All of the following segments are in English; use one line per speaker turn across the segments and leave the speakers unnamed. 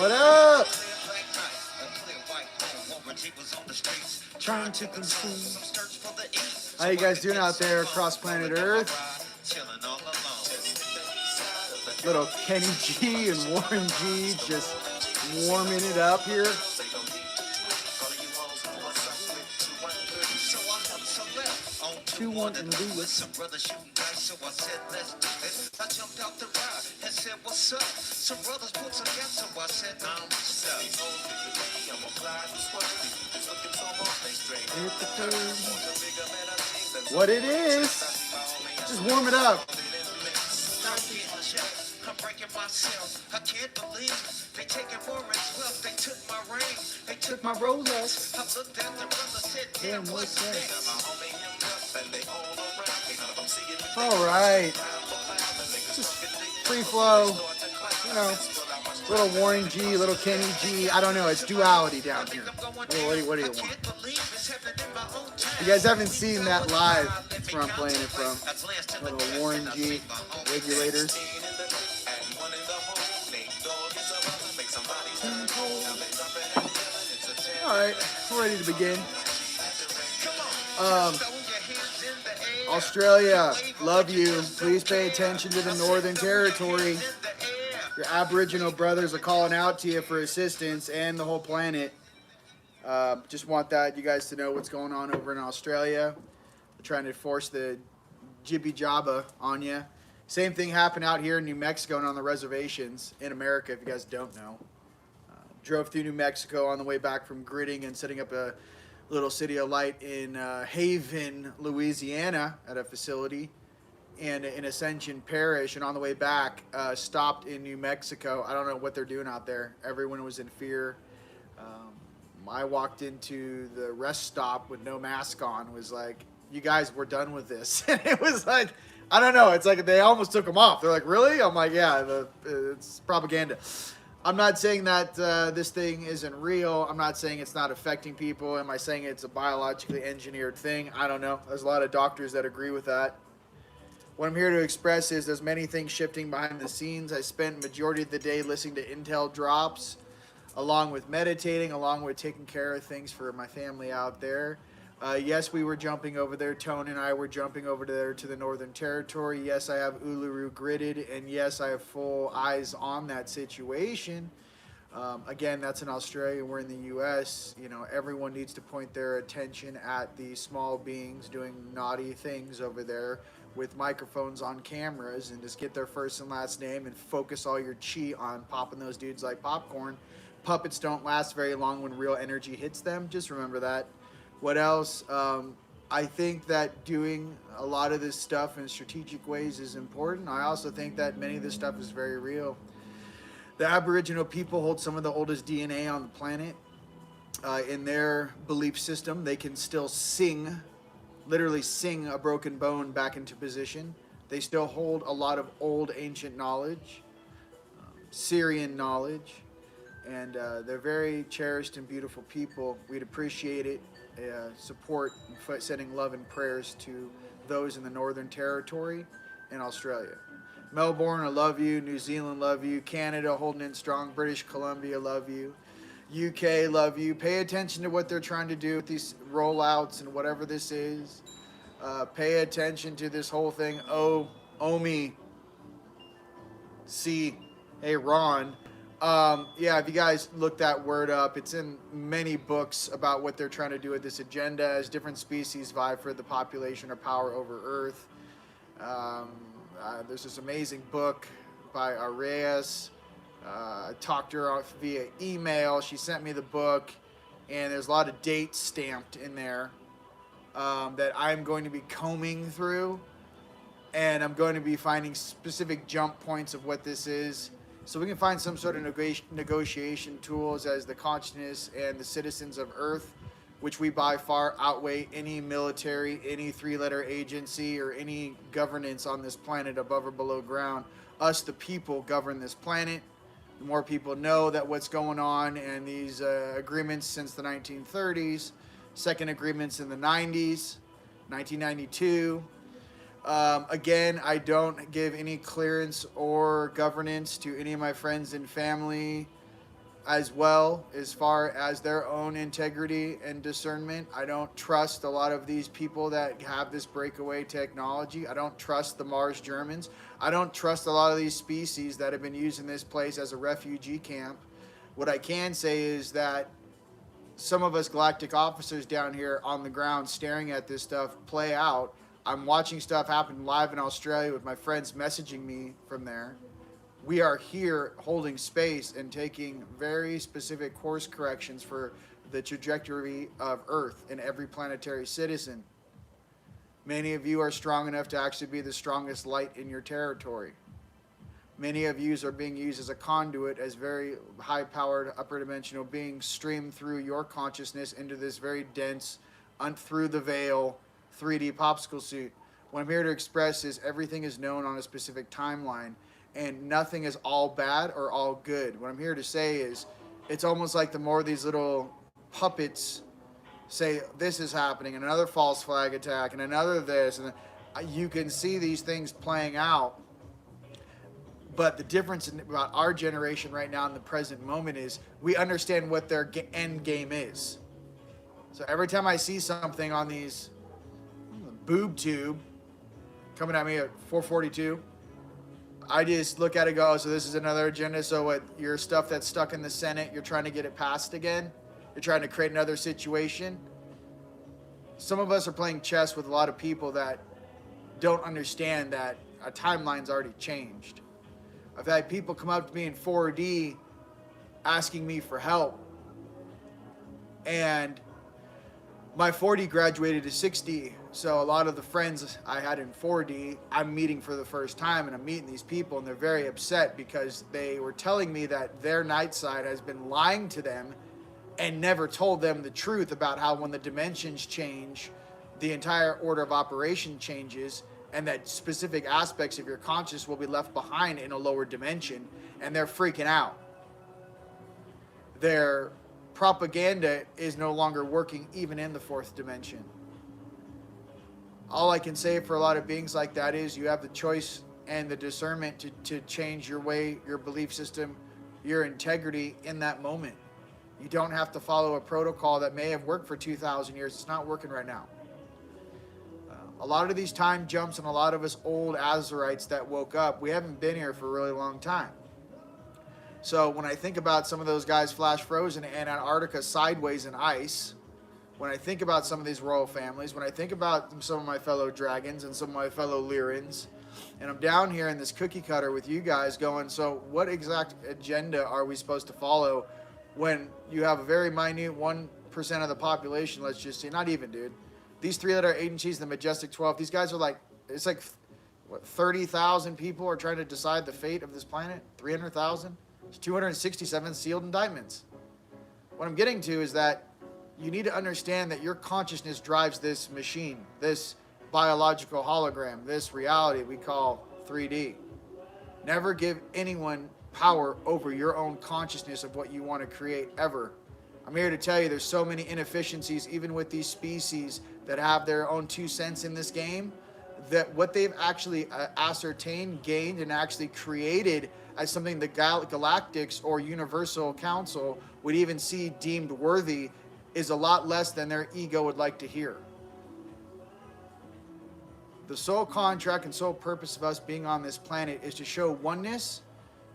What up? Trying to consume. How you guys doing out there across planet Earth? Little Kenny G and Warren G just warming it up here. Two one and Lewis. I jumped out the ride and said, "What's up?" Some brothers put together, so I said, "I'm what it is. Just warm it up. I'm breaking myself. I can't believe they taking more as well. They took my ring. They took my Rolex. I looked at the brother, said, "Damn, what's that?" All right. Just free flow. You know, little Warren G, little Kenny G. I don't know. It's duality down here. What do you want? You guys haven't seen that live. That's where I'm playing it from. Little Warren G regulators. All right, we're ready to begin. Australia, love you. Please pay attention to the Northern Territory. Your Aboriginal brothers are calling out to you for assistance, and the whole planet. Just want that you guys to know what's going on over in Australia. They're trying to force the jibby jabba on you. Same thing happened out here in New Mexico and on the reservations in America, if you guys don't know. Drove through New Mexico on the way back from gridding and setting up a little city of light in Haven, Louisiana at a facility, and in Ascension Parish, and on the way back stopped in New Mexico. I don't know what they're doing out there. Everyone was in fear. I walked into the rest stop with no mask on, was like, "You guys, we're done with this." And it was like, I don't know, it's like they almost took them off. They're like, "Really?" I'm like, "Yeah, it's propaganda." I'm not saying that this thing isn't real. I'm not saying it's not affecting people. Am I saying it's a biologically engineered thing? I don't know. There's a lot of doctors that agree with that. What I'm here to express is there's many things shifting behind the scenes. I spent majority of the day listening to intel drops, along with meditating, along with taking care of things for my family out there. Yes, we were jumping over there. Tone and I were jumping over there to the Northern Territory. Yes, I have Uluru gridded, and yes, I have full eyes on that situation. Again, that's in Australia. We're in the U.S. You know, everyone needs to point their attention at the small beings doing naughty things over there with microphones on cameras, and just get their first and last name and focus all your chi on popping those dudes like popcorn. Puppets don't last very long when real energy hits them. Just remember that. What else? I think that doing a lot of this stuff in strategic ways is important. I also think that many of this stuff is very real. The Aboriginal people hold some of the oldest DNA on the planet. In their belief system, they can still sing, literally sing a broken bone back into position. They still hold a lot of old ancient knowledge, Syrian knowledge, and they're very cherished and beautiful people. We'd appreciate it. Support and sending love and prayers to those in the Northern Territory and Australia. Melbourne, I love you. New Zealand, love you. Canada, holding in strong. British Columbia, love you. UK, love you. Pay attention to what they're trying to do with these rollouts and whatever this is. Pay attention to this whole thing. Omi. C. Hey, Ron. Yeah, if you guys look that word up, it's in many books about what they're trying to do with this agenda as different species vie for the population or power over Earth. There's this amazing book by Arias. I talked to her via email. She sent me the book, and there's a lot of dates stamped in there that I'm going to be combing through, and I'm going to be finding specific jump points of what this is. So we can find some sort of negotiation tools as the consciousness and the citizens of Earth, which we by far outweigh any military, any three-letter agency, or any governance on this planet above or below ground. Us, the people, govern this planet. The more people know that what's going on, and these agreements since the 1930s, second agreements in the 90s, 1992, again, I don't give any clearance or governance to any of my friends and family as well as far as their own integrity and discernment. I don't trust a lot of these people that have this breakaway technology. I don't trust the Mars Germans. I don't trust a lot of these species that have been using this place as a refugee camp. What I can say is that some of us galactic officers down here on the ground staring at this stuff play out. I'm watching stuff happen live in Australia with my friends messaging me from there. We are here holding space and taking very specific course corrections for the trajectory of Earth and every planetary citizen. Many of you are strong enough to actually be the strongest light in your territory. Many of you are being used as a conduit, as very high-powered, upper-dimensional beings stream through your consciousness into this very dense, through the veil, 3D popsicle suit. What I'm here to express is everything is known on a specific timeline, and nothing is all bad or all good. What I'm here to say is it's almost like the more these little puppets say this is happening, and another false flag attack, and another this, and you can see these things playing out. But the difference about our generation right now in the present moment is we understand what their end game is. So every time I see something on these boob tube coming at me at 442, I just look at it and go, oh, so this is another agenda. So what, your stuff that's stuck in the Senate, you're trying to get it passed again? You're trying to create another situation? Some of us are playing chess with a lot of people that don't understand that a timeline's already changed. I've had people come up to me in 4D asking me for help. And my 4D graduated to 6D. So a lot of the friends I had in 4D, I'm meeting for the first time, and I'm meeting these people, and they're very upset because they were telling me that their night side has been lying to them and never told them the truth about how when the dimensions change, the entire order of operation changes, and that specific aspects of your conscious will be left behind in a lower dimension, and they're freaking out. Their propaganda is no longer working even in the fourth dimension. All I can say for a lot of beings like that is you have the choice and the discernment to change your way, your belief system, your integrity in that moment. You don't have to follow a protocol that may have worked for 2,000 years. It's not working right now. A lot of these time jumps and a lot of us old Azurites that woke up, we haven't been here for a really long time. So when I think about some of those guys flash frozen in Antarctica sideways in ice, when I think about some of these royal families, when I think about some of my fellow dragons and some of my fellow Lyrans, and I'm down here in this cookie cutter with you guys going, so what exact agenda are we supposed to follow when you have a very minute 1% of the population, let's just say, not even, dude. These three that are agencies, the Majestic 12, these guys are like, it's like, what, 30,000 people are trying to decide the fate of this planet? 300,000? There's 267 sealed indictments. What I'm getting to is that you need to understand that your consciousness drives this machine, this biological hologram, this reality we call 3D. Never give anyone power over your own consciousness of what you want to create, ever. I'm here to tell you there's so many inefficiencies, even with these species that have their own 2 cents in this game, that what they've actually ascertained, gained, and actually created as something the Galactics or Universal Council would even see deemed worthy is a lot less than their ego would like to hear. The sole contract and sole purpose of us being on this planet is to show oneness,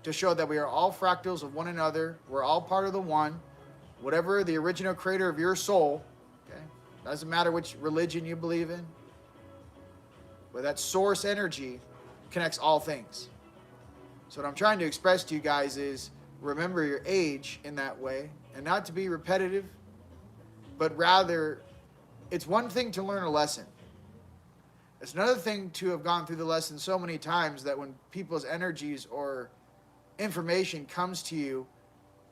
to show that we are all fractals of one another, we're all part of the one. Whatever the original creator of your soul, okay, doesn't matter which religion you believe in, but that source energy connects all things. So what I'm trying to express to you guys is remember your age in that way, and not to be repetitive, but rather it's one thing to learn a lesson. It's another thing to have gone through the lesson so many times that when people's energies or information comes to you,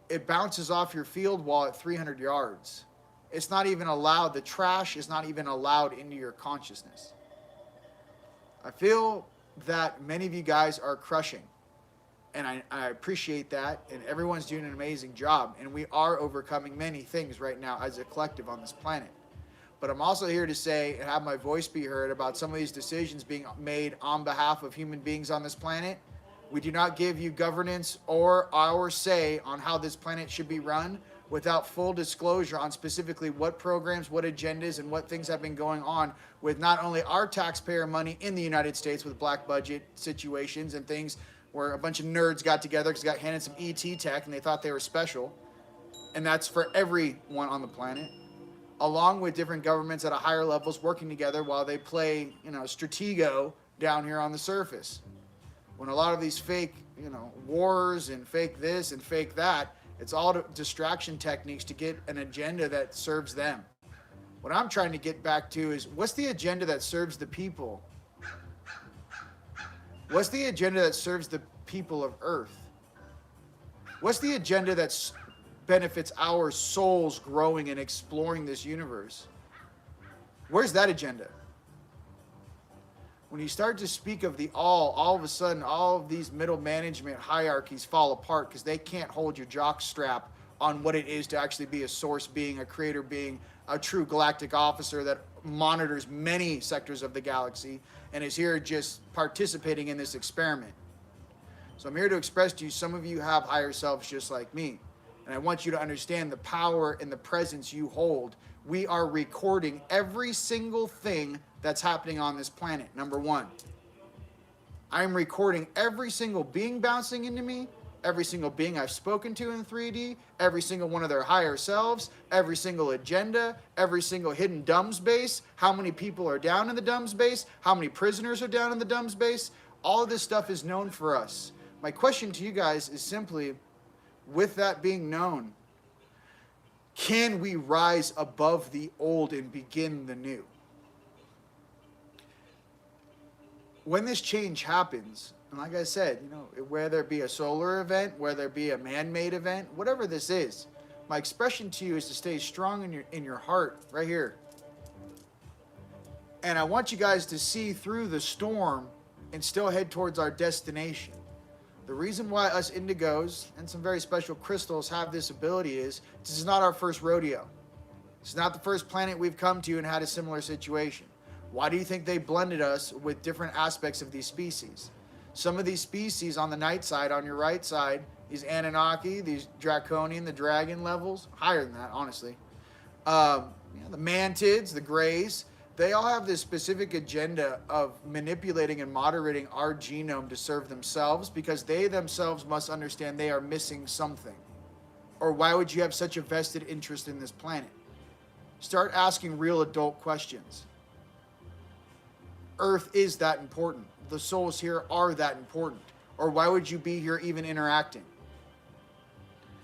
it bounces off your field wall at 300 yards. It's not even allowed. The trash is not even allowed into your consciousness. I feel that many of you guys are crushing. And I appreciate that. And everyone's doing an amazing job. And we are overcoming many things right now as a collective on this planet. But I'm also here to say and have my voice be heard about some of these decisions being made on behalf of human beings on this planet We do not give you governance or our say on how this planet should be run without full disclosure on specifically what programs, what agendas, and what things have been going on with not only our taxpayer money in the United States with black budget situations and things where a bunch of nerds got together because they got handed some ET tech and they thought they were special. And that's for everyone on the planet, along with different governments at a higher levels working together while they play, Stratego down here on the surface. When a lot of these fake, wars and fake this and fake that, it's all distraction techniques to get an agenda that serves them. What I'm trying to get back to is, what's the agenda that serves the people? What's the agenda that serves the people of Earth? What's the agenda that benefits our souls growing and exploring this universe? Where's that agenda? When you start to speak of the all of a sudden, all of these middle management hierarchies fall apart because they can't hold your jock strap on what it is to actually be a source being, a creator being, a true galactic officer that monitors many sectors of the galaxy and is here just participating in this experiment. So I'm here to express to you, some of you have higher selves just like me. And I want you to understand the power and the presence you hold. We are recording every single thing that's happening on this planet, number one. I'm recording every single being bouncing into me, every single being I've spoken to in 3D, every single one of their higher selves, every single agenda, every single hidden dumb space, how many people are down in the dumb space, how many prisoners are down in the dumb space. All of this stuff is known for us. My question to you guys is simply, with that being known, can we rise above the old and begin the new? When this change happens, and like I said, whether it be a solar event, whether it be a man-made event, whatever this is, my expression to you is to stay strong in your heart right here. And I want you guys to see through the storm and still head towards our destination. The reason why us indigos and some very special crystals have this ability is this is not our first rodeo. It's not the first planet we've come to and had a similar situation. Why do you think they blended us with different aspects of these species? Some of these species on the night side, on your right side, these Anunnaki, these Draconian, the dragon levels, higher than that, honestly. The Mantids, the Greys, they all have this specific agenda of manipulating and moderating our genome to serve themselves because they themselves must understand they are missing something. Or why would you have such a vested interest in this planet? Start asking real adult questions. Earth is that important. The souls here are that important. Or why would you be here even interacting?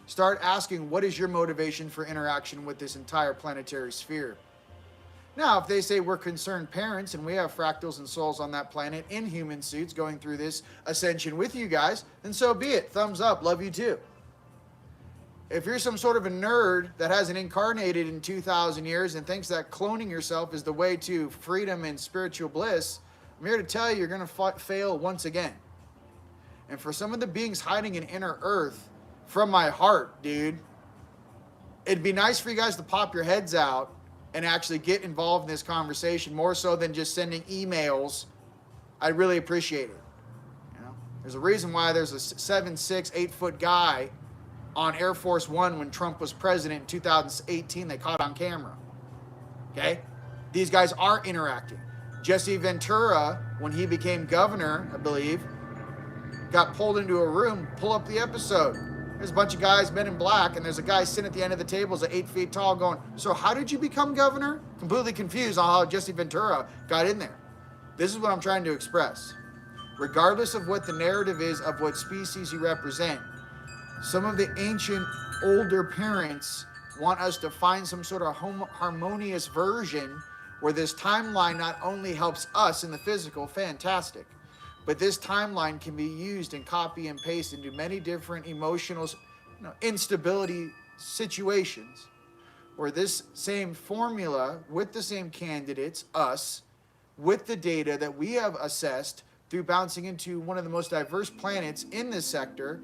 Start asking, what is your motivation for interaction with this entire planetary sphere? Now, if they say we're concerned parents and we have fractals and souls on that planet in human suits going through this ascension with you guys, then so be it. Thumbs up. Love you too. If you're some sort of a nerd that hasn't incarnated in 2,000 years and thinks that cloning yourself is the way to freedom and spiritual bliss, I'm here to tell you you're going to fail once again. And for some of the beings hiding in inner Earth, from my heart, dude, it'd be nice for you guys to pop your heads out and actually get involved in this conversation more so than just sending emails. I'd really appreciate it. There's a reason why there's a 7'6", 8-foot guy on Air Force One when Trump was president in 2018. They caught on camera. Okay? These guys are interacting. Jesse Ventura, when he became governor, I believe, got pulled into a room. Pull up the episode. There's a bunch of guys, men in black, and there's a guy sitting at the end of the table, is 8 feet tall, going, so how did you become governor? Completely confused on how Jesse Ventura got in there. This is what I'm trying to express. Regardless of what the narrative is of what species you represent, some of the ancient, older parents want us to find some sort of harmonious version where this timeline not only helps us in the physical, fantastic, but this timeline can be used and copy and paste into many different emotional instability situations where this same formula with the same candidates, us, with the data that we have assessed through bouncing into one of the most diverse planets in this sector,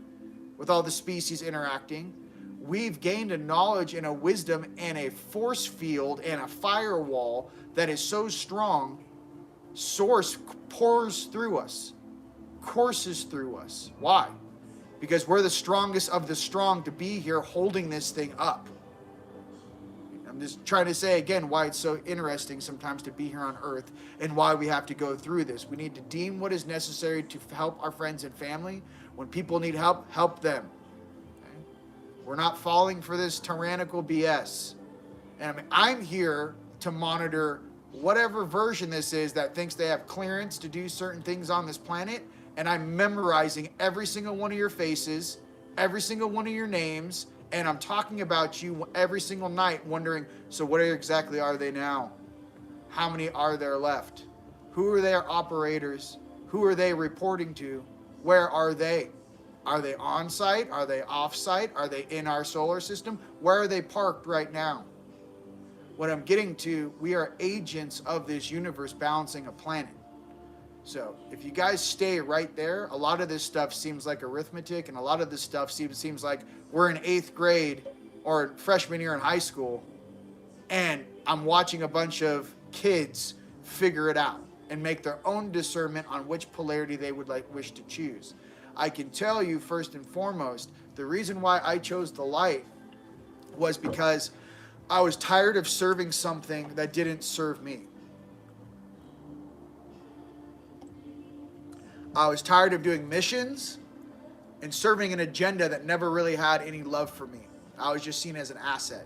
with all the species interacting, we've gained a knowledge and a wisdom and a force field and a firewall that is so strong, source pours through us, courses through us. Why? Because we're the strongest of the strong to be here holding this thing up. I'm just trying to say again why it's so interesting sometimes to be here on Earth and why we have to go through this. We need to deem what is necessary to help our friends and family. When people need help, help them. Okay? We're not falling for this tyrannical BS. And I mean, I'm here to monitor whatever version this is that thinks they have clearance to do certain things on this planet, and I'm memorizing every single one of your faces, every single one of your names, and I'm talking about you every single night wondering, so what exactly are they now? How many are there left? Who are their operators? Who are they reporting to? Where are they? Are they on site? Are they off site? Are they in our solar system? Where are they parked right now? What I'm getting to, we are agents of this universe balancing a planet. So if you guys stay right there, a lot of this stuff seems like arithmetic, and a lot of this stuff seems like we're in 8th grade or freshman year in high school, and I'm watching a bunch of kids figure it out and make their own discernment on which polarity they would wish to choose. I can tell you first and foremost, the reason why I chose the light was because I was tired of serving something that didn't serve me. I was tired of doing missions and serving an agenda that never really had any love for me. I was just seen as an asset.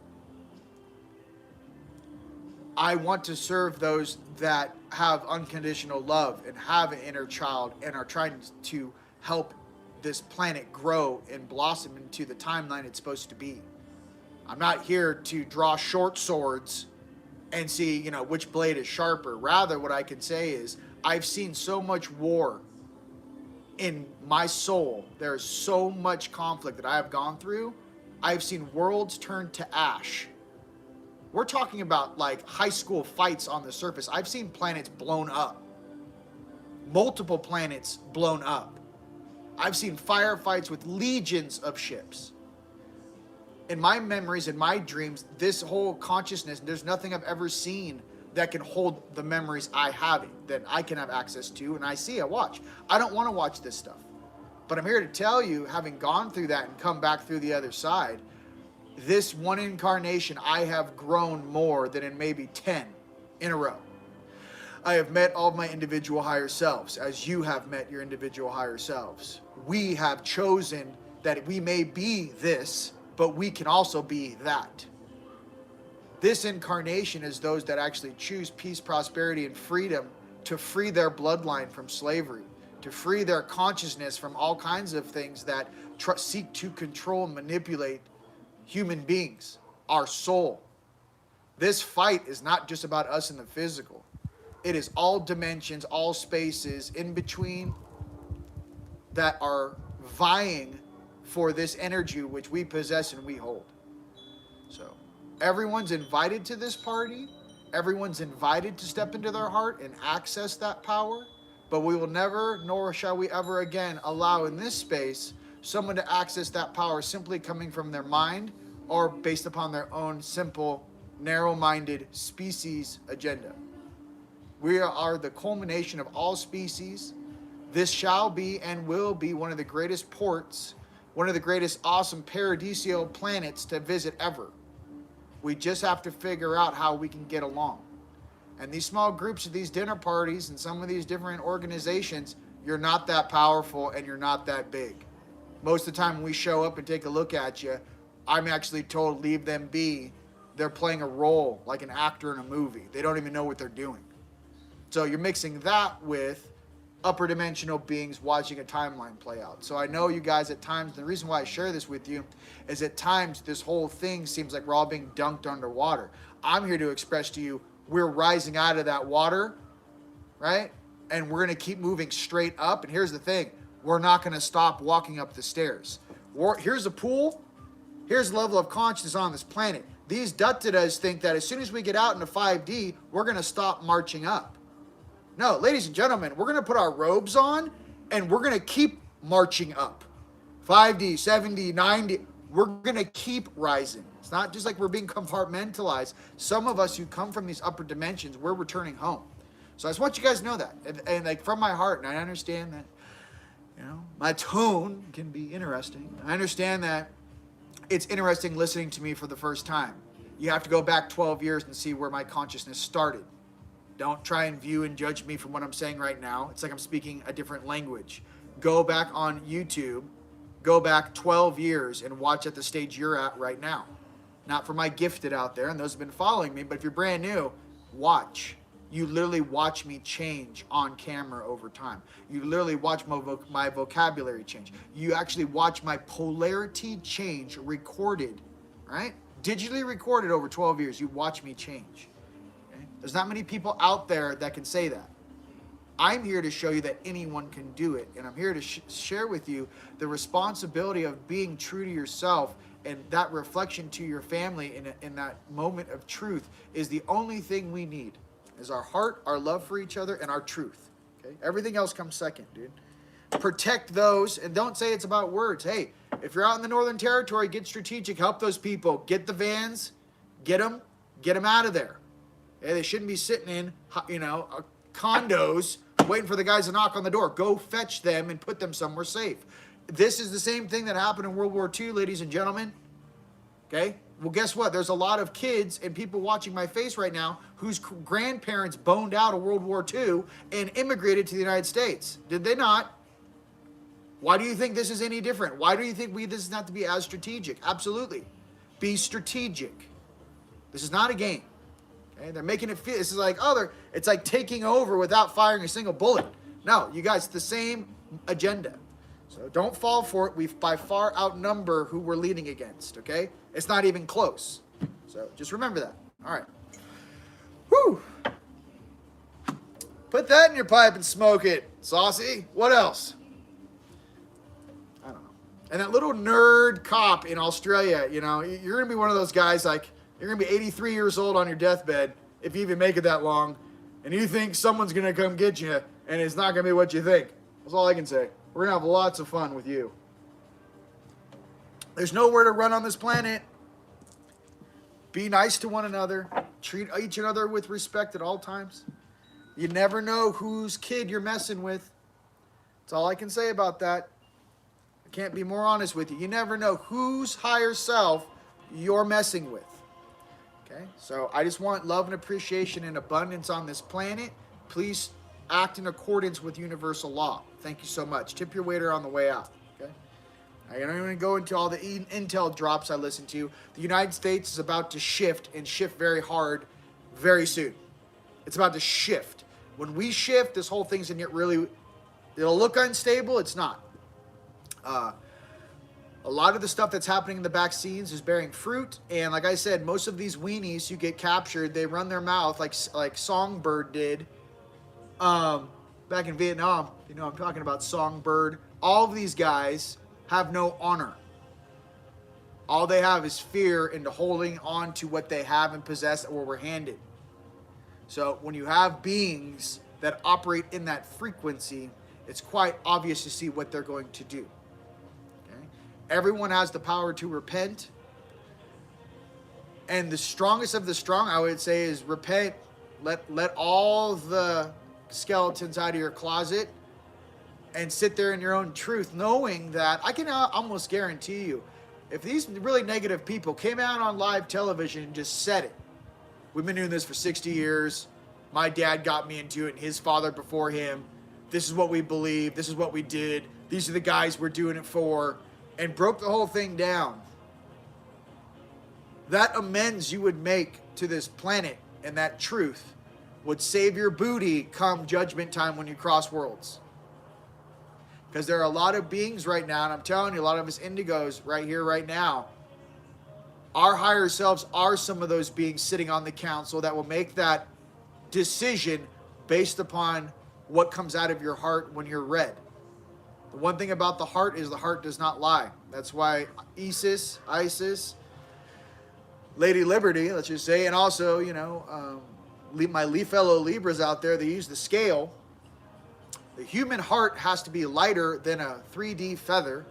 I want to serve those that have unconditional love and have an inner child and are trying to help this planet grow and blossom into the timeline it's supposed to be. I'm not here to draw short swords and see, which blade is sharper. Rather, what I can say is I've seen so much war in my soul. There's so much conflict that I have gone through. I've seen worlds turn to ash. We're talking about like high school fights on the surface. I've seen planets blown up. Multiple planets blown up. I've seen firefights with legions of ships. In my memories, in my dreams, this whole consciousness, there's nothing I've ever seen that can hold the memories I have, that I can have access to, and I watch. I don't want to watch this stuff. But I'm here to tell you, having gone through that and come back through the other side, this one incarnation, I have grown more than in maybe 10 in a row. I have met all of my individual higher selves, as you have met your individual higher selves. We have chosen that we may be this, but we can also be that. This incarnation is those that actually choose peace, prosperity, and freedom to free their bloodline from slavery, to free their consciousness from all kinds of things that seek to control and manipulate human beings, our soul. This fight is not just about us in the physical. It is all dimensions, all spaces in between that are vying for this energy which we possess and we hold. So everyone's invited to this party. Everyone's invited to step into their heart and access that power. But we will never, nor shall we ever again, allow in this space someone to access that power simply coming from their mind or based upon their own simple, narrow-minded species agenda. We are the culmination of all species. This shall be and will be one of the greatest ports, one of the greatest awesome paradisial planets to visit ever. We just have to figure out how we can get along. And these small groups of these dinner parties and some of these different organizations, you're not that powerful and you're not that big. Most of the time when we show up and take a look at you, I'm actually told leave them be. They're playing a role like an actor in a movie. They don't even know what they're doing. So you're mixing that with upper dimensional beings watching a timeline play out. So I know you guys at times, the reason why I share this with you is at times this whole thing seems like we're all being dunked underwater. I'm here to express to you, we're rising out of that water, right? And we're going to keep moving straight up. And here's the thing, we're not going to stop walking up the stairs. Here's a pool. Here's the level of consciousness on this planet. These Duttidas think that as soon as we get out into 5D, we're going to stop marching up. No, ladies and gentlemen, we're going to put our robes on and we're going to keep marching up. 5D, 7D, 9D, we're going to keep rising. It's not just like we're being compartmentalized. Some of us who come from these upper dimensions, we're returning home. So I just want you guys to know that. And like from my heart, and I understand that You know, my tone can be interesting. I understand that it's interesting listening to me for the first time. You have to go back 12 years and see where my consciousness started. Don't try and view and judge me from what I'm saying right now. It's like I'm speaking a different language. Go back on YouTube, go back 12 years and watch at the stage you're at right now. Not for my gifted out there, and those have been following me, but if you're brand new, watch. You literally watch me change on camera over time. You literally watch my vocabulary change. You actually watch my polarity change recorded, right? Digitally recorded over 12 years. You watch me change. Okay? There's not many people out there that can say that. I'm here to show you that anyone can do it, and I'm here to share with you the responsibility of being true to yourself, and that reflection to your family in that moment of truth is the only thing we need. Is our heart, our love for each other, and our truth. Okay? Everything else comes second, dude. Protect those, and don't say it's about words. Hey, if you're out in the Northern Territory, get strategic. Help those people. Get the vans. Get them out of there. Okay? They shouldn't be sitting in, condos waiting for the guys to knock on the door. Go fetch them and put them somewhere safe. This is the same thing that happened in World War II, ladies and gentlemen. Okay? Well, guess what? There's a lot of kids and people watching my face right now whose grandparents boned out of World War II and immigrated to the United States. Did they not? Why do you think this is any different? Why do you think this is not to be as strategic? Absolutely. Be strategic. This is not a game. Okay? They're making it feel, this is like, it's like taking over without firing a single bullet. No, you guys, it's the same agenda. So don't fall for it. We by far outnumber who we're leading against, okay? It's not even close. So just remember that. All right. Whew. Put that in your pipe and smoke it, saucy. What else? I don't know. And that little nerd cop in Australia, you're going to be one of those guys, like, you're going to be 83 years old on your deathbed, if you even make it that long, and you think someone's going to come get you, and it's not going to be what you think. That's all I can say. We're going to have lots of fun with you. There's nowhere to run on this planet. Be nice to one another. Treat each other with respect at all times. You never know whose kid you're messing with. That's all I can say about that. I can't be more honest with you. You never know whose higher self you're messing with. Okay? So I just want love and appreciation and abundance on this planet. Please act in accordance with universal law. Thank you so much. Tip your waiter on the way out. Okay? I don't even go into all the intel drops I listen to. The United States is about to shift and shift very hard very soon. It's about to shift. When we shift, this whole thing's going to get it'll look unstable. It's not. A lot of the stuff that's happening in the back scenes is bearing fruit. And like I said, most of these weenies who get captured, they run their mouth like Songbird did. Back in Vietnam, I'm talking about Songbird. All of these guys have no honor. All they have is fear into holding on to what they have and possess or were handed. So when you have beings that operate in that frequency, it's quite obvious to see what they're going to do. Okay? Everyone has the power to repent. And the strongest of the strong, I would say, is repent. Let all the skeletons out of your closet and sit there in your own truth, knowing that I can almost guarantee you, if these really negative people came out on live television and just said it, we've been doing this for 60 years, my dad got me into it and his father before him, this is what we believe, this is what we did, these are the guys we're doing it for, and broke the whole thing down, that amends you would make to this planet and that truth would save your booty come judgment time when you cross worlds. Because there are a lot of beings right now, and I'm telling you, a lot of us indigos right here, right now, our higher selves are some of those beings sitting on the council that will make that decision based upon what comes out of your heart when you're read. The one thing about the heart is the heart does not lie. That's why ISIS, Lady Liberty, let's just say, and also, my fellow Libras out there, they use the scale. The human heart has to be lighter than a 3D feather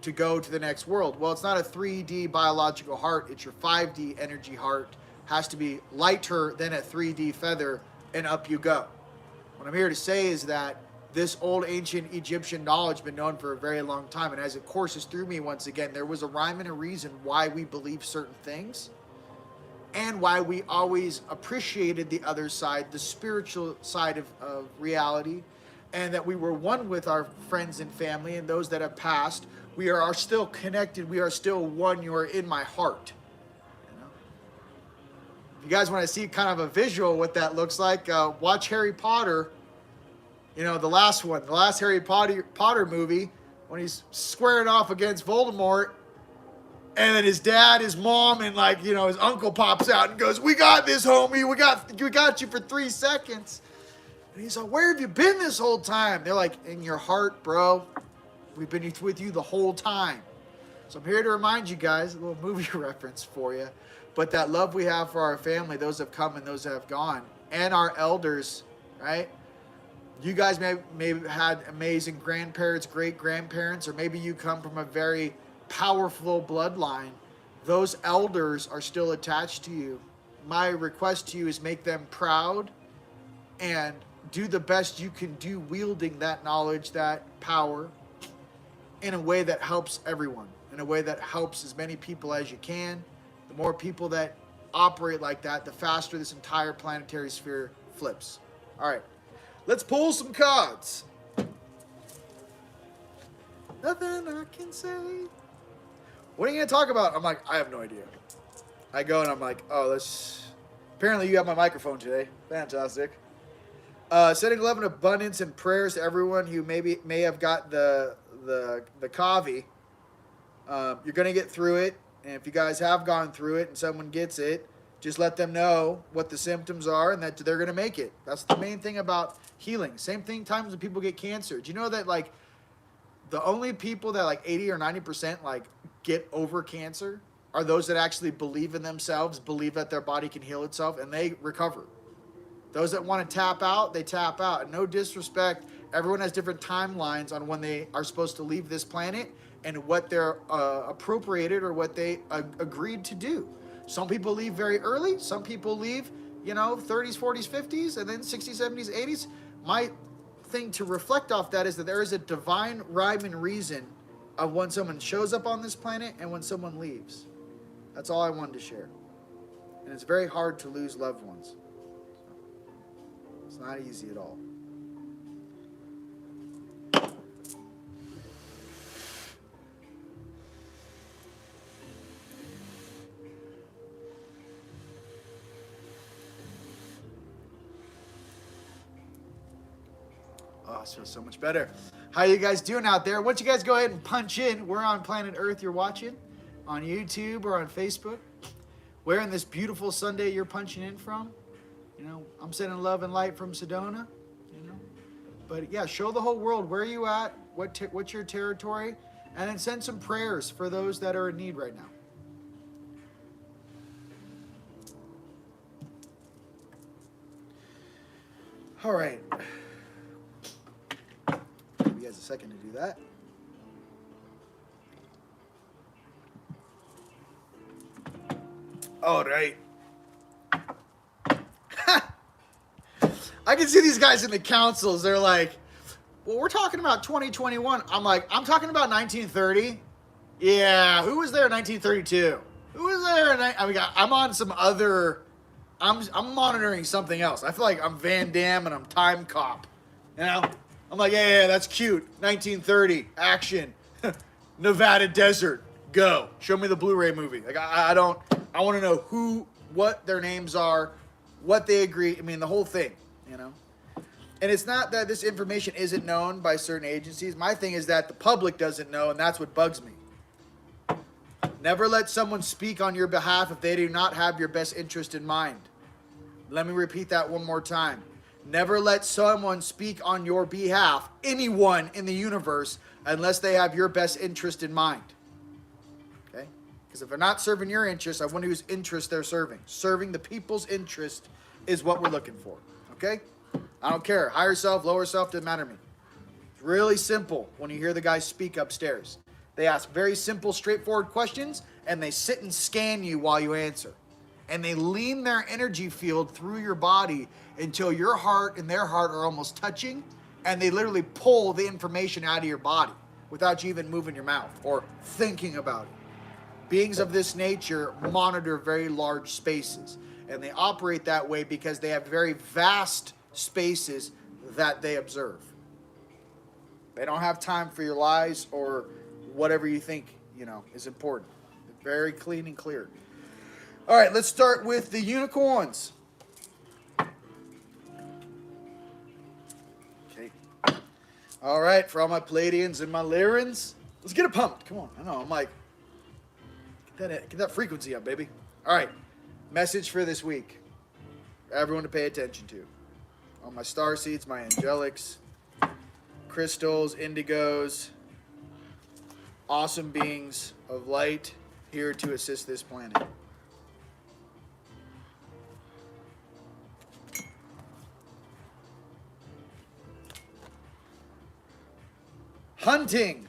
to go to the next world. Well, it's not a 3D biological heart. It's your 5D energy heart. Has to be lighter than a 3D feather, and up you go. What I'm here to say is that this old ancient Egyptian knowledge been known for a very long time. And as it courses through me once again, there was a rhyme and a reason why we believe certain things and why we always appreciated the other side, the spiritual side of reality, and that we were one with our friends and family and those that have passed. We are still connected. We are still one. You are in my heart. You know? If you guys want to see kind of a visual what that looks like, watch Harry Potter. You know, the last one, the last Harry Potter movie, when he's squaring off against Voldemort, and then his dad, his mom, and like, you know, his uncle pops out and goes, "We got this, homie. We got you for 3 seconds." And he's like, "Where have you been this whole time?" They're like, "In your heart, bro. We've been with you the whole time." So I'm here to remind you guys, a little movie reference for you, but that love we have for our family, those that have come and those that have gone, and our elders, right? You guys may have had amazing grandparents, great-grandparents, or maybe you come from a very powerful bloodline. Those elders are still attached to you. My request to you is make them proud and do the best you can do wielding that knowledge, that power, in a way that helps everyone, in a way that helps as many people as you can. The more people that operate like that, the faster this entire planetary sphere flips. All right. Let's pull some cards. Nothing I can say. What are you going to talk about? I'm like, I have no idea. I go and I'm like, oh, let's... Apparently you have my microphone today. Fantastic. Sending love and abundance and prayers to everyone who may have got the Kavi. You're going to get through it. And if you guys have gone through it and someone gets it, just let them know what the symptoms are and that they're going to make it. That's the main thing about healing. Same thing times when people get cancer. Do you know that, like, the only people that, like, 80 or 90%, like, get over cancer are those that actually believe in themselves, believe that their body can heal itself, and they recover. Those that want to tap out, they tap out. And no disrespect, everyone has different timelines on when they are supposed to leave this planet and what they're appropriated or what they agreed to do. Some people leave very early. Some people leave, 30s, 40s, 50s, and then 60s, 70s, 80s. My thing to reflect off that is that there is a divine rhyme and reason of when someone shows up on this planet and when someone leaves. That's all I wanted to share. And it's very hard to lose loved ones. It's not easy at all. Oh, this feels so much better. How you guys doing out there? Why don't you guys go ahead and punch in. We're on planet Earth you're watching, on YouTube or on Facebook. Where in this beautiful Sunday you're punching in from. I'm sending love and light from Sedona. But yeah, show the whole world where you at, what's your territory, and then send some prayers for those that are in need right now. All right. Give you guys a second to do that. All right. I can see these guys in the councils. They're like, well, we're talking about 2021. I'm like, I'm talking about 1930. Yeah, who was there in 1932? Who was there? I'm on some other. I'm monitoring something else. I feel like I'm Van Damme and I'm Time Cop. I'm like, yeah, that's cute. 1930 action, Nevada desert. Go. Show me the Blu-ray movie. Like I want to know what their names are, what they agree. I mean, the whole thing. And it's not that this information isn't known by certain agencies. My thing is that the public doesn't know, and that's what bugs me. Never let someone speak on your behalf if they do not have your best interest in mind. Let me repeat that one more time. Never let someone speak on your behalf, anyone in the universe, unless they have your best interest in mind. Okay? Because if they're not serving your interest, I wonder whose interest they're serving. Serving the people's interest is what we're looking for. Okay? I don't care. Higher self, lower self, doesn't matter to me. It's really simple when you hear the guys speak upstairs. They ask very simple, straightforward questions, and they sit and scan you while you answer. And they lean their energy field through your body until your heart and their heart are almost touching, and they literally pull the information out of your body without you even moving your mouth or thinking about it. Beings of this nature monitor very large spaces, and they operate that way because they have very vast spaces that they observe. They don't have time for your lies or whatever you think, is important. They're very clean and clear. All right, let's start with the unicorns. Okay. All right, for all my Palladians and my Lyrans, let's get it pumped. Come on. I know, I'm like, get that frequency up, baby. All right, message for this week. For everyone to pay attention to. All my star seeds, my angelics, crystals, indigos, awesome beings of light here to assist this planet. Hunting.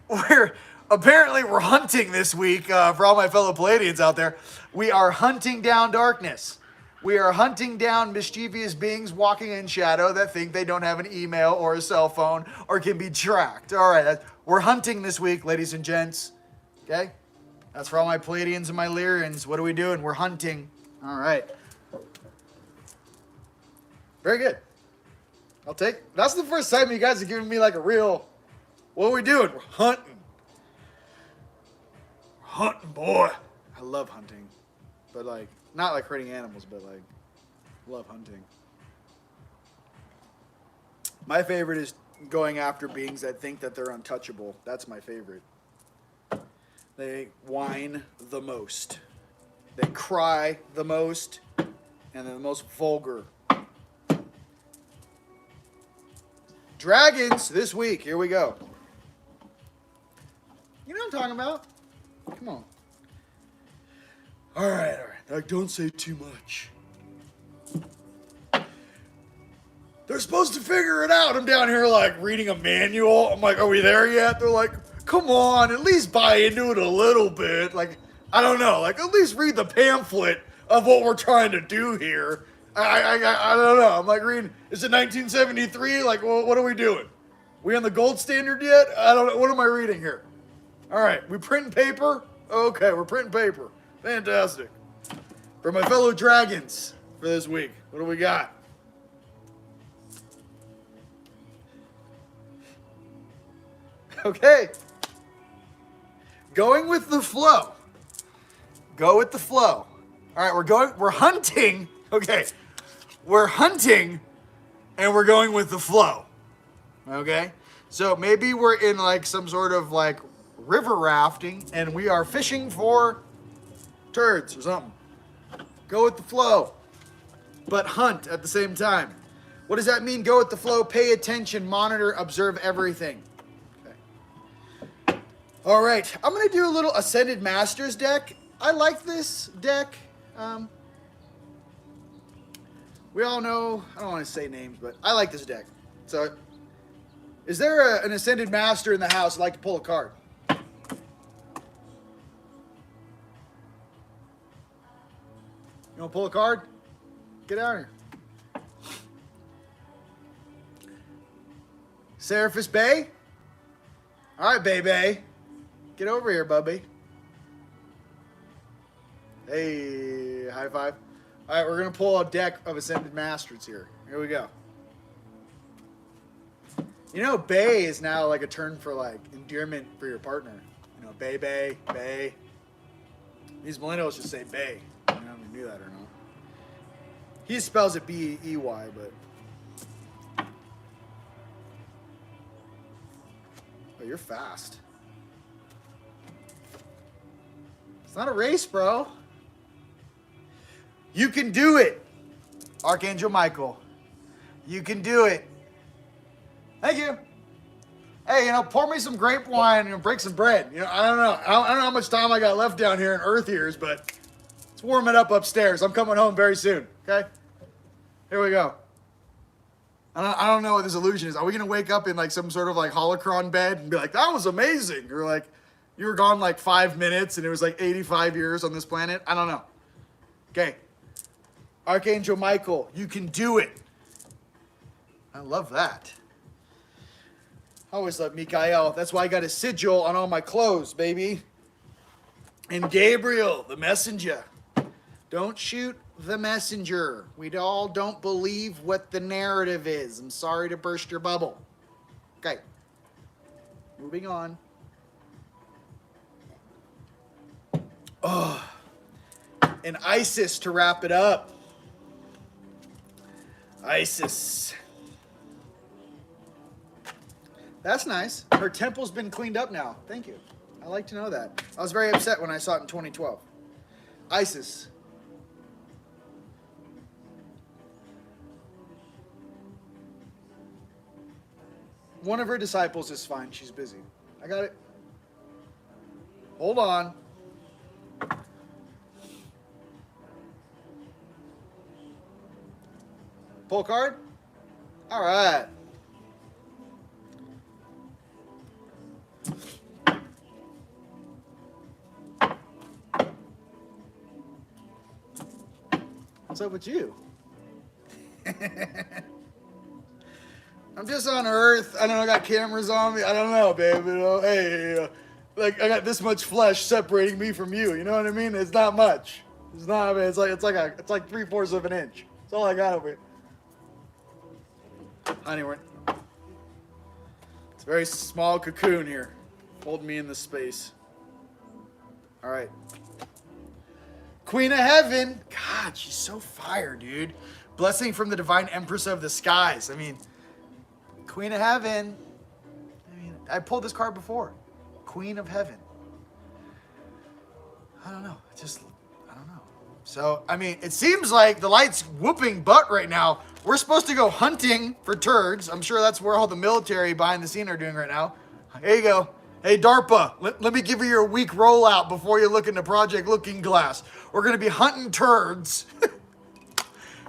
we're hunting this week for all my fellow Palladians out there. We are hunting down darkness. We are hunting down mischievous beings walking in shadow that think they don't have an email or a cell phone or can be tracked. All right, we're hunting this week, ladies and gents. Okay? That's for all my Palladians and my Lyrians. What are we doing? We're hunting. All right. Very good. I'll take. That's the first time you guys have given me like a real. What are we doing? We're hunting. We're hunting, boy. I love hunting, but like not like hurting animals, but like love hunting. My favorite is going after beings that think that they're untouchable. That's my favorite. They whine the most. They cry the most, and they're the most vulgar. Dragons this week. Here we go. You know what I'm talking about? Come on. All right. Like, don't say too much. They're supposed to figure it out. I'm down here like reading a manual. I'm like, are we there yet? They're like, come on, at least buy into it a little bit. Like, I don't know. Like, at least read the pamphlet of what we're trying to do here. I don't know. I'm like reading, is it 1973? Like, well, what are we doing? We on the gold standard yet? I don't know. What am I reading here? All right, we printing paper? Okay, we're printing paper. Fantastic. For my fellow dragons for this week, what do we got? Okay. Going with the flow. Go with the flow. All right, we're hunting. Okay. We're hunting and we're going with the flow. Okay? So maybe we're in like some sort of like river rafting and we are fishing for turds or something. Go with the flow, but hunt at the same time. What does that mean? Go with the flow, pay attention, monitor, observe everything. Okay. All right, I'm going to do a little Ascended Masters deck. I like this deck. We all know, I don't want to say names, but I like this deck. So, is there an Ascended Master in the house who'd like to pull a card? You want to pull a card? Get out here. Seraphis Bay? All right, baby. Get over here, bubby. Hey, high five. All right, we're going to pull a deck of Ascended Masters here. Here we go. You know, Bay is now like a term for like endearment for your partner. You know, Bay, Bay, Bay. These millennials just say Bay. I don't know if you knew that or not. He spells it B-E-Y, but... Oh, you're fast. It's not a race, bro. You can do it, Archangel Michael. You can do it. Thank you. Hey, pour me some grape wine and break some bread. I don't know. I don't know how much time I got left down here in Earth years, but let's warm it up upstairs. I'm coming home very soon, okay? Here we go. I don't know what this illusion is. Are we going to wake up in like some sort of like holocron bed and be like, that was amazing? Or like, you were gone like 5 minutes and it was like 85 years on this planet? I don't know. Okay. Archangel Michael, you can do it. I love that. I always love Mikael. That's why I got a sigil on all my clothes, baby. And Gabriel, the messenger. Don't shoot the messenger. We all don't believe what the narrative is. I'm sorry to burst your bubble. Okay. Moving on. Oh. And Isis to wrap it up. Isis. That's nice. Her temple's been cleaned up now. Thank you. I like to know that. I was very upset when I saw it in 2012. Isis. One of her disciples is fine. She's busy. I got it. Hold on. Pull card? All right. What's up with you? I'm just on Earth. I don't know, I got cameras on me. I don't know, babe. You know, hey, like I got this much flesh separating me from you. You know what I mean? It's not much. It's not. I mean, it's like 3/4 of an inch. That's all I got over here. Anyway, it's a very small cocoon here, holding me in this space. All right. Queen of Heaven. God, she's so fire, dude. Blessing from the Divine Empress of the Skies. I mean, Queen of Heaven. I mean, I pulled this card before. Queen of Heaven. I don't know. I don't know. So, I mean, it seems like the light's whooping butt right now. We're supposed to go hunting for turds. I'm sure that's where all the military behind the scene are doing right now. Here you go. Hey, DARPA, let me give you your week rollout before you look into Project Looking Glass. We're going to be hunting turds.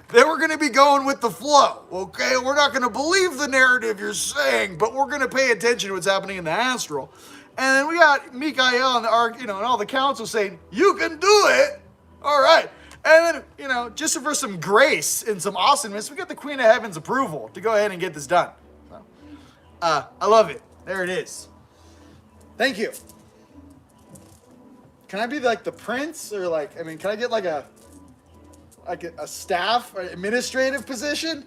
Then we're going to be going with the flow, okay? We're not going to believe the narrative you're saying, but we're going to pay attention to what's happening in the astral. And then we got Mikael and the Ark, and all the council saying, you can do it. All right. And then, just for some grace and some awesomeness, we got the Queen of Heaven's approval to go ahead and get this done. So, I love it. There it is. Thank you. Can I be like the prince, or can I get like a staff or administrative position?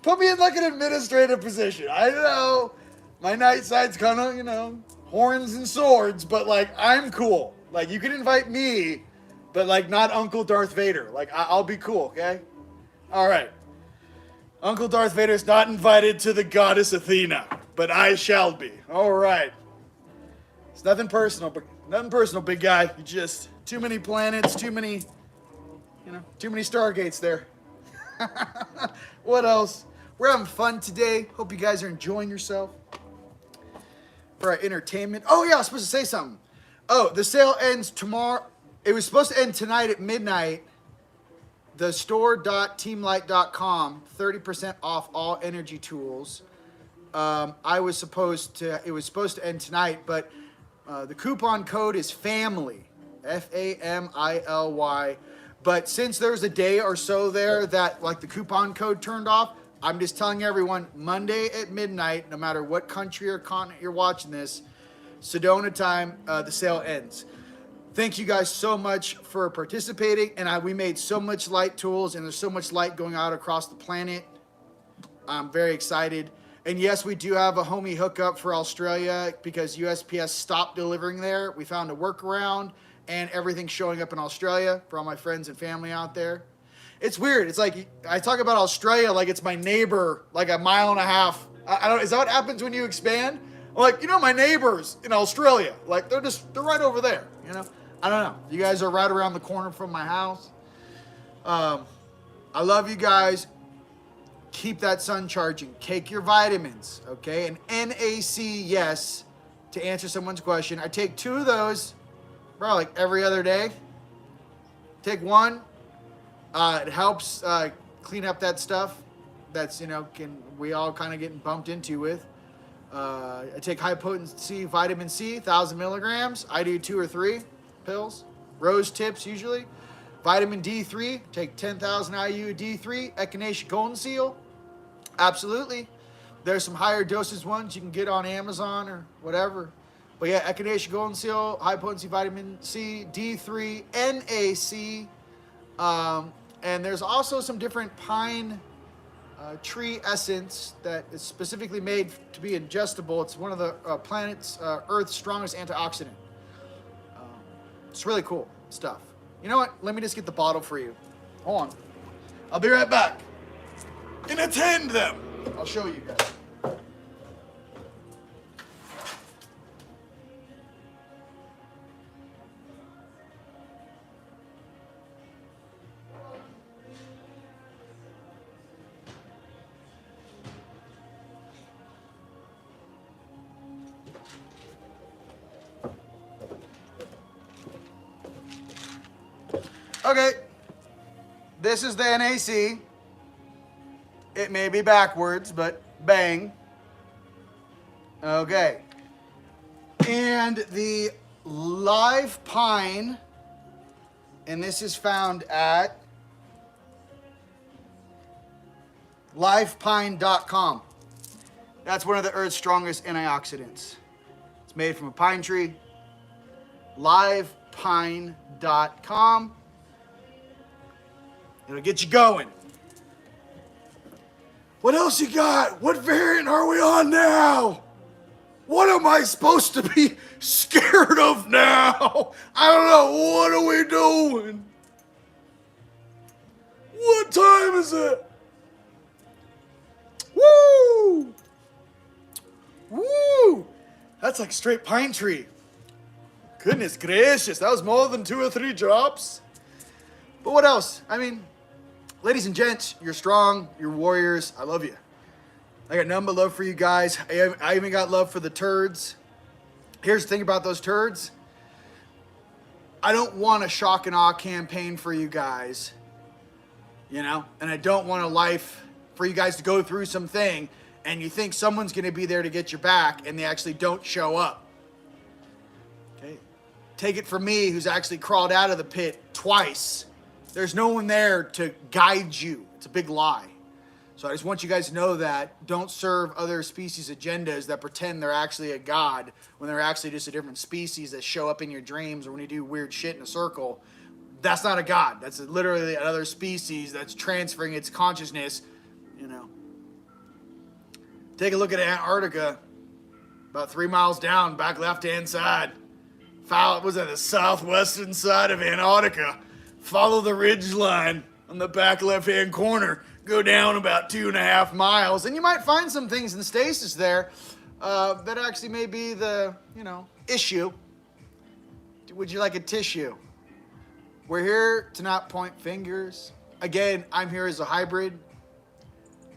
Put me in like an administrative position. I know my night side's kind of, horns and swords, but I'm cool. You can invite me, but not Uncle Darth Vader. I'll be cool, okay? All right. Uncle Darth Vader's not invited to the goddess Athena, but I shall be. All right. It's nothing personal, big guy. You just too many planets, too many Stargates there. What else? We're having fun today. Hope you guys are enjoying yourself. For our entertainment. Oh yeah, I was supposed to say something. Oh, the sale ends tomorrow. It was supposed to end tonight at midnight. The store.teamlight.com, 30% off all energy tools. It was supposed to end tonight, but the coupon code is FAMILY, FAMILY. But since there's a day or so there that the coupon code turned off, I'm just telling everyone, Monday at midnight, no matter what country or continent you're watching this, Sedona time, the sale ends. Thank you guys so much for participating. And we made so much light tools, and there's so much light going out across the planet. I'm very excited. And yes, we do have a homie hookup for Australia because USPS stopped delivering there. We found a workaround, and everything's showing up in Australia for all my friends and family out there. It's weird. It's like I talk about Australia like it's my neighbor, like a mile and a half. I don't. Is that what happens when you expand? I'm my neighbors in Australia, they're right over there. I don't know. You guys are right around the corner from my house. I love you guys. Keep that sun charging. Take your vitamins, okay? And NAC, yes, to answer someone's question. I take 2 of those, bro, every other day. Take 1. It helps clean up that stuff that's, we all kind of getting bumped into with. I take high potency vitamin C, 1,000 milligrams. I do 2 or 3 pills. Rose tips usually. Vitamin D3, take 10,000 IU of D3. Echinacea golden seal. Absolutely. There's some higher dosage ones you can get on Amazon or whatever. But yeah, echinacea golden seal, high potency vitamin C, D3, NAC. And there's also some different pine tree essence that is specifically made to be ingestible. It's one of the planet's, Earth's strongest antioxidant. It's really cool stuff. You know what? Let me just get the bottle for you. Hold on. I'll be right back. And attend them. I'll show you guys. Okay, this is the NAC. It may be backwards, but bang. Okay. And the live pine, and this is found at livepine.com. That's one of the Earth's strongest antioxidants. It's made from a pine tree. Livepine.com. It'll get you going. What else you got? What variant are we on now? What am I supposed to be scared of now? I don't know. What are we doing? What time is it? Woo! Woo! That's like straight pine tree. Goodness gracious, that was more than 2 or 3 drops. But what else? I mean, ladies and gents, you're strong, you're warriors. I love you. I got nothing but love for you guys. I even got love for the turds. Here's the thing about those turds. I don't want a shock and awe campaign for you guys, you know? And I don't want a life for you guys to go through something and you think someone's going to be there to get your back and they actually don't show up. Okay? Take it from me, who's actually crawled out of the pit twice. There's no one there to guide you. It's a big lie. So I just want you guys to know that. Don't serve other species' agendas that pretend they're actually a god when they're actually just a different species that show up in your dreams or when you do weird shit in a circle. That's not a god. That's literally another species that's transferring its consciousness, you know. Take a look at Antarctica. About 3 miles down, back left-hand side. Was that the southwestern side of Antarctica? Follow the ridge line on the back left-hand corner. Go down about 2.5 miles, and you might find some things in stasis there that actually may be the, you know, issue. Would you like a tissue? We're here to not point fingers. Again, I'm here as a hybrid.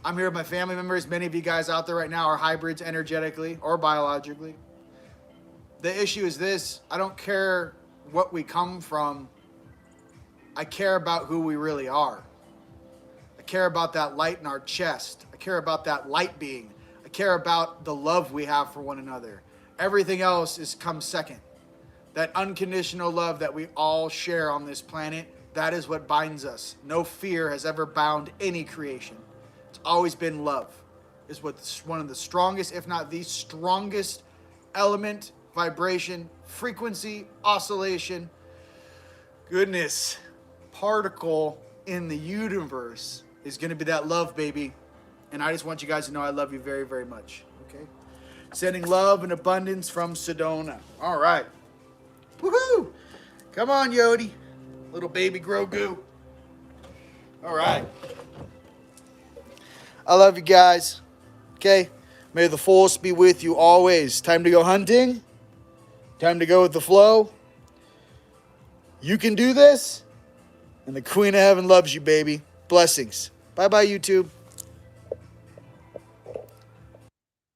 I'm here with my family members. Many of you guys out there right now are hybrids energetically or biologically. The issue is this. I don't care what we come from. I care about who we really are. I care about that light in our chest. I care about that light being. I care about the love we have for one another. Everything else comes second. That unconditional love that we all share on this planet, that is what binds us. No fear has ever bound any creation. It's always been love. It's what's one of the strongest, if not the strongest element, vibration, frequency, oscillation, goodness, particle in the universe is going to be that love, baby. And I just want you guys to know I love you very, very much. Okay? Sending love and abundance from Sedona. All right. Woohoo! Come on, Yodi. Little baby Grogu. All right. I love you guys. Okay? May the force be with you always. Time to go hunting. Time to go with the flow. You can do this. And the Queen of Heaven loves you, baby. Blessings. Bye-bye, YouTube.